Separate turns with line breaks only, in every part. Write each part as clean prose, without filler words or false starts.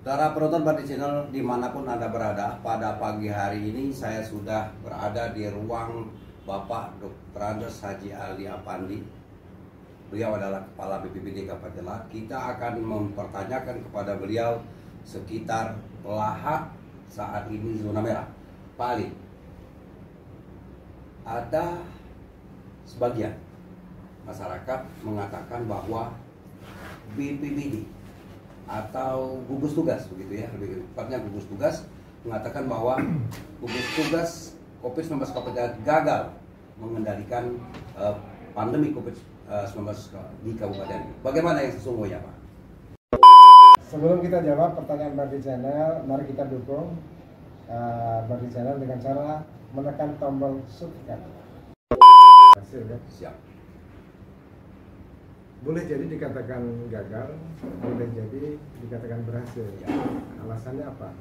Para penonton Bardi Channel dimanapun Anda berada, pada pagi hari ini saya sudah berada di ruang Bapak Dr. Andes Haji Ali Apandi. Beliau adalah Kepala BPBD Kabupaten Lahat. Kita akan mempertanyakan kepada beliau sekitar Lahat saat ini zona merah. Pak Ali, ada sebagian masyarakat mengatakan bahwa BPBD atau gugus tugas begitu ya, lebih tepatnya gugus tugas mengatakan bahwa gugus tugas COVID-19 Kabupaten gagal mengendalikan pandemi COVID-19 di kabupaten. Bagaimana yang sesungguhnya, Pak?
Sebelum kita jawab pertanyaan Bardi Channel, mari kita dukung Bardi Channel dengan cara menekan tombol subscribe. Hasil ya?
Siap.
Boleh jadi dikatakan gagal, boleh jadi dikatakan berhasil.
Ya.
Alasannya apa?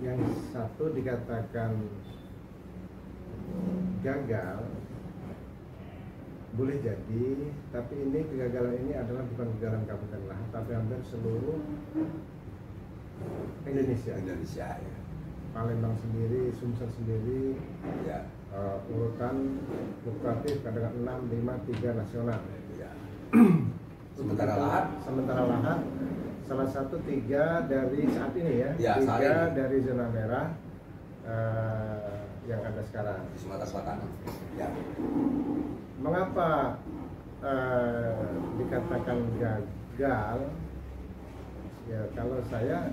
Yang satu dikatakan gagal, boleh jadi, tapi ini kegagalan ini adalah bukan kegagalan Kabupaten Lahat, tapi hampir seluruh Indonesia.
Indonesia ya.
Palembang sendiri, Sumsel sendiri,
Ya.
urutan fluktuatif kadang 6, 5, 3 nasional.
Ya. Sementara Lahat salah satu 3 dari saat ini ya, Ya
3 dari zona merah yang ada sekarang
di Sumatera Selatan. Ya.
Mengapa dikatakan gagal? Ya kalau saya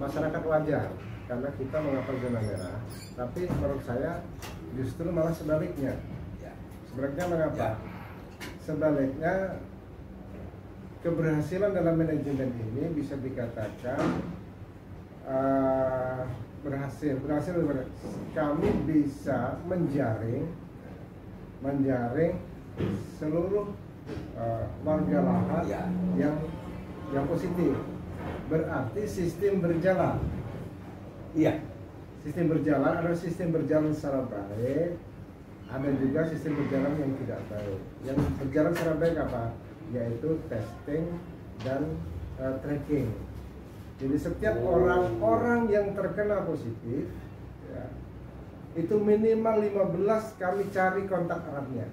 masyarakat wajar karena kita mengapa zona merah, tapi menurut saya justru malah sebaliknya.
Ya.
Sebaliknya mengapa?
Ya.
Sebaliknya keberhasilan dalam manajemen ini bisa dikatakan berhasil. Kami bisa menjaring seluruh warga Lahat
Ya.
yang positif. Berarti sistem berjalan.
Iya.
Sistem berjalan, ada sistem berjalan secara baik, ada juga sistem berjalan yang tidak baik. Yang berjalan secara baik apa? Yaitu testing dan tracking. Jadi setiap orang yang terkena positif ya, itu minimal 15 kami cari kontak eratnya.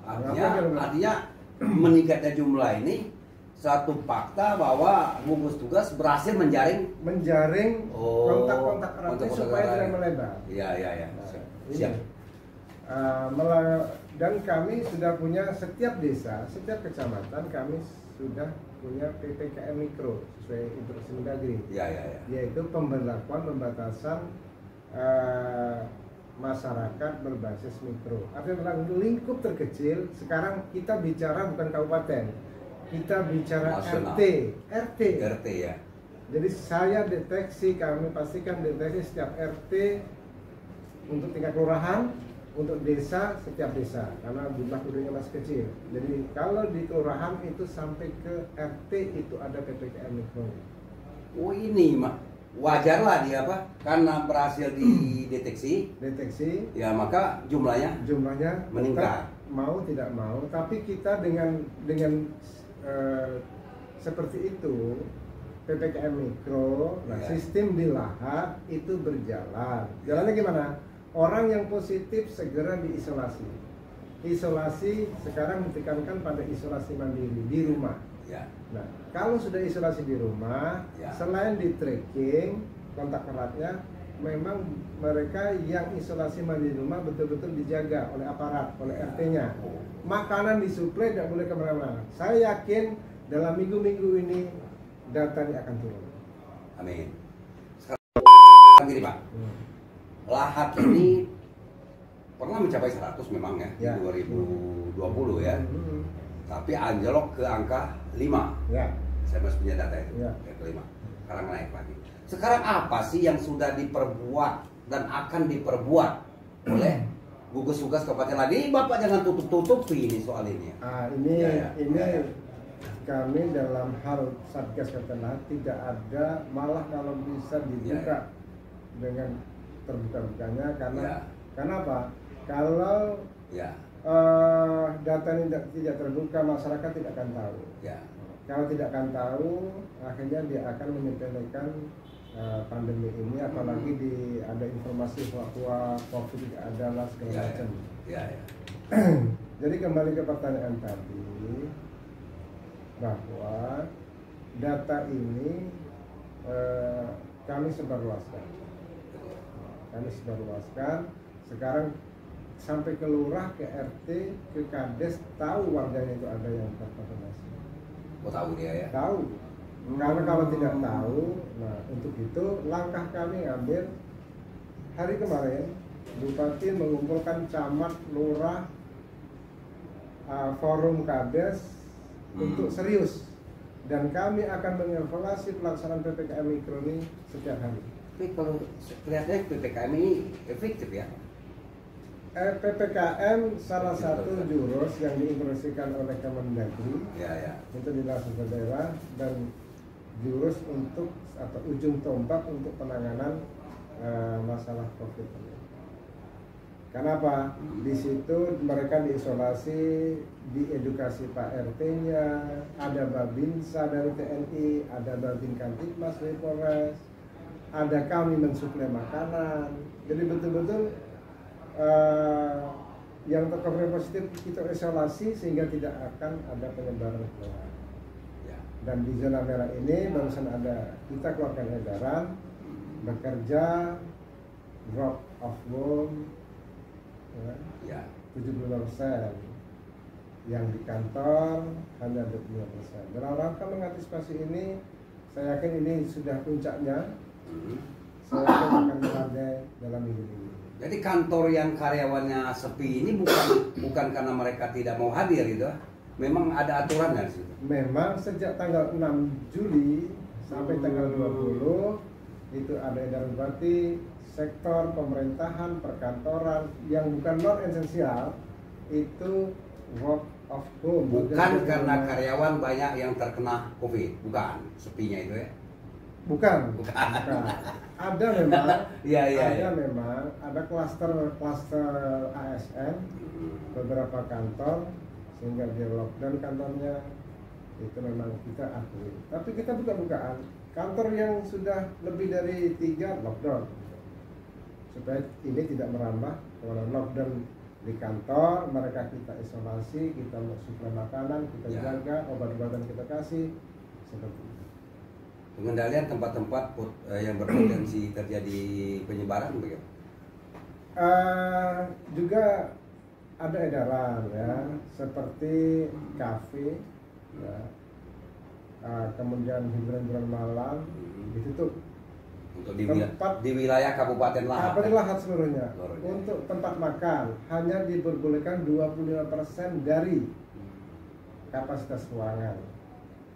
Artinya meningkatnya jumlah ini satu fakta bahwa gugus tugas berhasil menjaring
kontak-kontak eratnya supaya tidak melebar.
Iya.
Nah,
Siap.
Dan kami sudah punya setiap desa, setiap kecamatan kami sudah punya PPKM mikro sesuai instruksi Mendagri.
Iya.
Yaitu pembatasan masyarakat berbasis mikro. Artinya lingkup terkecil. Sekarang kita bicara bukan kabupaten, kita bicara
Nasional. RT ya.
Jadi saya kami pastikan deteksi setiap RT untuk tingkat kelurahan, untuk desa setiap desa karena jumlah penduduknya masih kecil. Jadi kalau di kelurahan itu sampai ke RT itu ada PPKM mikro.
Oh ini mah wajarlah dia apa? Karena berhasil dideteksi. Ya maka jumlahnya meningkat.
Mau tidak mau, tapi kita dengan seperti itu PPKM mikro, nah
Ya.
sistem di Lahat itu berjalan. Jalannya gimana? Orang yang positif segera diisolasi. Isolasi sekarang ditekankan pada isolasi mandiri di rumah.
Ya.
Nah, kalau sudah isolasi di rumah,
Ya.
selain di tracking kontak eratnya, memang mereka yang isolasi mandiri di rumah betul-betul dijaga oleh aparat, oleh RT-nya. Makanan disuplai, tidak boleh kemana-mana. Saya yakin dalam minggu-minggu ini datanya akan turun.
Amin. Sekarang gini Pak, Lahat ini pernah mencapai 100 memang ya, di 2020 ya. Tapi anjlok ke angka 5.
Ya.
Saya masih punya data itu,
Ya.
ke 5. Sekarang naik lagi. Sekarang apa sih yang sudah diperbuat dan akan diperbuat oleh gugus tugas Kabupaten Lahat? Ini Bapak jangan tutup-tutupi ini soal ini.
Ini kami dalam hal Satgas Kabupaten Lahat tidak ada, malah kalau bisa dibuka dengan terbuka-bukanya karena apa? Kalau data ini tidak terbuka, masyarakat tidak akan tahu. kalau tidak akan tahu, akhirnya dia akan menyepelekan pandemi ini, apalagi ada informasi bahwa COVID tidak ada lah segala macam.
Ya.
Jadi kembali ke pertanyaan tadi, bahwa data ini kami sebarluaskan. Sekarang sampai ke lurah, ke RT, ke Kades, tahu warganya itu ada yang terkonfirmasi.
Oh, tahu dia ya?
Tahu. Karena kalau tidak tahu, nah untuk itu langkah kami ambil hari kemarin, Bupati mengumpulkan camat, lurah, forum Kades untuk serius, dan kami akan mengevaluasi pelaksanaan PPKM Mikro ini setiap hari.
Tapi kalau kelihatannya PPKM ini efektif ya?
PPKM salah satu jurus yang diinstruksikan oleh Kemendagri untuk dilakukan ke daerah, dan jurus untuk atau ujung tombak untuk penanganan masalah COVID ini. Kenapa? Di situ mereka diisolasi, diedukasi Pak RT-nya, ada Babinsa dari TNI, ada Babin Kantipmas dari Polres, ada kami mensuplai makanan. Jadi betul-betul yang terkonfirmasi positif kita isolasi sehingga tidak akan ada penyebaran keluar. Dan di zona merah ini barusan ada kita keluarkan edaran bekerja drop off room 75%, yang di kantor hanya 25%. Dalam rangka mengantisipasi ini, saya yakin ini sudah puncaknya. Saya akan melandai dalam minggu ini.
Jadi kantor yang karyawannya sepi ini bukan karena mereka tidak mau hadir gitu, memang ada aturannya di situ.
Memang sejak tanggal 6 Juli sampai tanggal 20 itu ada edaran Bupati, sektor pemerintahan, perkantoran yang bukan non esensial itu work of home.
Bukan karena karyawan banyak yang terkena COVID, bukan sepinya itu ya? Bukan.
Ada memang,
ada
memang ada klaster ASN beberapa kantor sehingga dia lockdown kantornya, itu memang kita akui. Tapi kita buka-bukaan kantor yang sudah lebih dari 3 lockdown supaya ini tidak merambah kepada lockdown di kantor. Mereka kita isolasi, kita suplai makanan, kita jaga, obat-obatan kita kasih, seperti itu.
Pengendalian tempat-tempat yang berpotensi terjadi penyebaran bagaimana?
Juga ada edaran ya, seperti kafe, ya, kemudian hiburan malam ditutup.
Untuk di wilayah Kabupaten Lahat.
Kabupaten Lahat seluruhnya. Untuk tempat makan hanya diperbolehkan 25% dari kapasitas ruangan,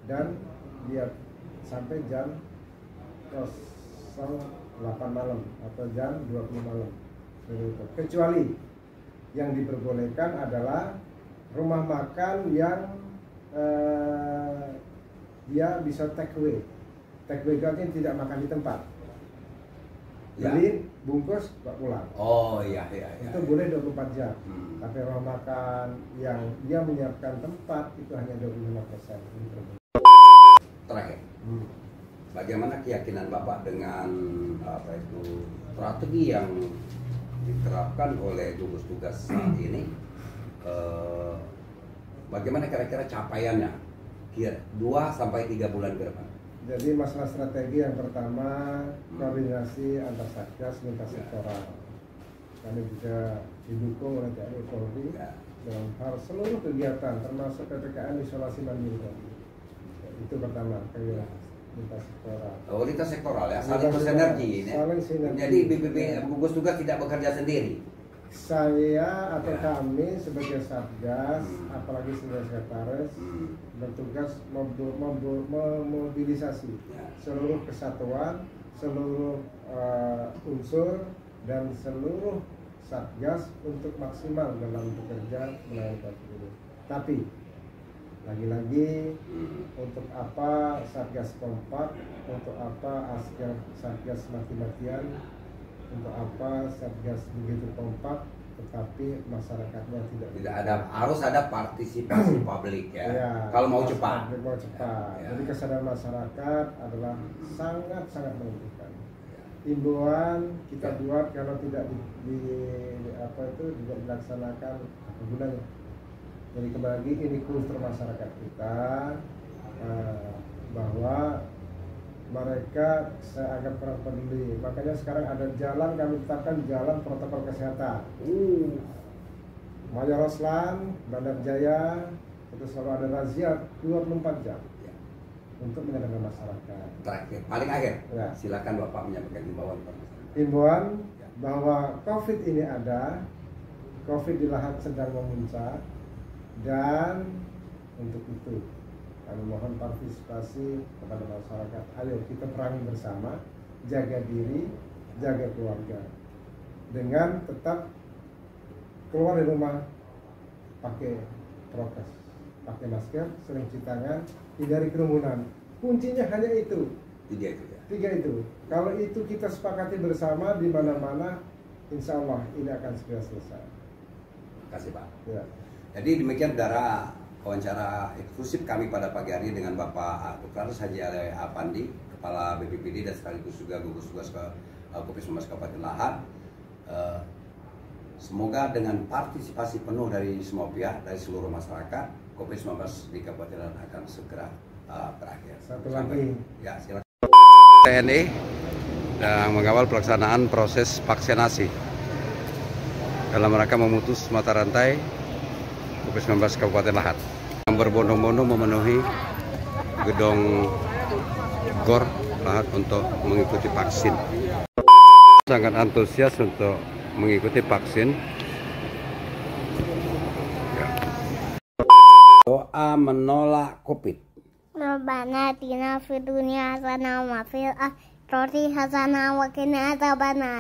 dan dia sampai jam 08 malam atau jam 20 malam. Kecuali yang diperbolehkan adalah rumah makan yang dia bisa take away. Take away artinya tidak makan di tempat. Beli, bungkus, bawa pulang.
Oh iya.
Itu boleh 24 jam. Tapi rumah makan yang dia menyiapkan tempat itu hanya 25%.
Terakhir, bagaimana keyakinan Bapak dengan strategi yang diterapkan oleh gugus tugas saat ini? Bagaimana kira-kira capaiannya? Kira 2-3 bulan ke depan.
Jadi masalah strategi yang pertama koordinasi antar satgas lintas sektoral. Kami juga didukung oleh TNI Polri dalam hal seluruh kegiatan termasuk PPKM isolasi mandiri. Itu pertama, lintas sektoral.
Oh, lintas sektoral ya, saling bersinergi ini. Jadi gugus tugas tidak bekerja sendiri.
Saya atau kami sebagai satgas, apalagi sebagai sekretaris, bertugas memobilisasi seluruh kesatuan, seluruh unsur dan seluruh satgas untuk maksimal dalam bekerja melayani COVID ini. Tapi lagi-lagi untuk apa satgas kompak, untuk apa satgas mati-matian, untuk apa satgas begitu kompak tetapi masyarakatnya
tidak ada, harus ada partisipasi publik ya.
Ya,
kalau mau cepat.
Mau cepat.
Ya.
Jadi kesadaran masyarakat adalah sangat menentukan. Himbauan kita buat kalau tidak tidak dilaksanakan apa gunanya. Jadi kembali lagi ini kultur masyarakat kita bahwa mereka saya anggap kurang peduli. Makanya sekarang ada jalan, kami tetapkan jalan protokol kesehatan. Maya Roslan, Bandar Jaya itu selalu ada razia 24 jam untuk menyadarkan masyarakat.
Terakhir, paling akhir,
ya.
Silakan Bapak menyampaikan himbauan.
Himbauan bahwa COVID ini ada, COVID di Lahat sedang memuncak, dan untuk itu kami mohon partisipasi kepada masyarakat. Ayo kita perangi bersama, jaga diri, jaga keluarga, dengan tetap keluar dari rumah pakai prokes, pakai masker, sering cuci tangan, hindari kerumunan. Kuncinya hanya itu. Tiga itu. Kalau itu kita sepakati bersama di mana-mana, insya Allah ini akan segera selesai.
Terima kasih Pak.
Ya.
Jadi demikian saudara wawancara eksklusif kami pada pagi hari dengan Bapak Dr. Haji Ali Apandi, Kepala BPPD dan sekaligus juga gugus tugas Covid-19 Kabupaten Lahat. Semoga dengan partisipasi penuh dari semua pihak, dari seluruh masyarakat, Covid-19 di Kabupaten Lahat akan segera berakhir.
Satu lagi.
Ya, silakan. TNI dan mengawal pelaksanaan proses vaksinasi dalam rangka memutus mata rantai Covid-19 Kabupaten Lahat. Yang berbondong-bondong memenuhi gedung GOR Lahat untuk mengikuti vaksin. Sangat antusias untuk mengikuti vaksin. Doa menolak COVID.
Rabbana atina fid dunya hasanah wa fil akhirati hasanah wa qina adzabannar.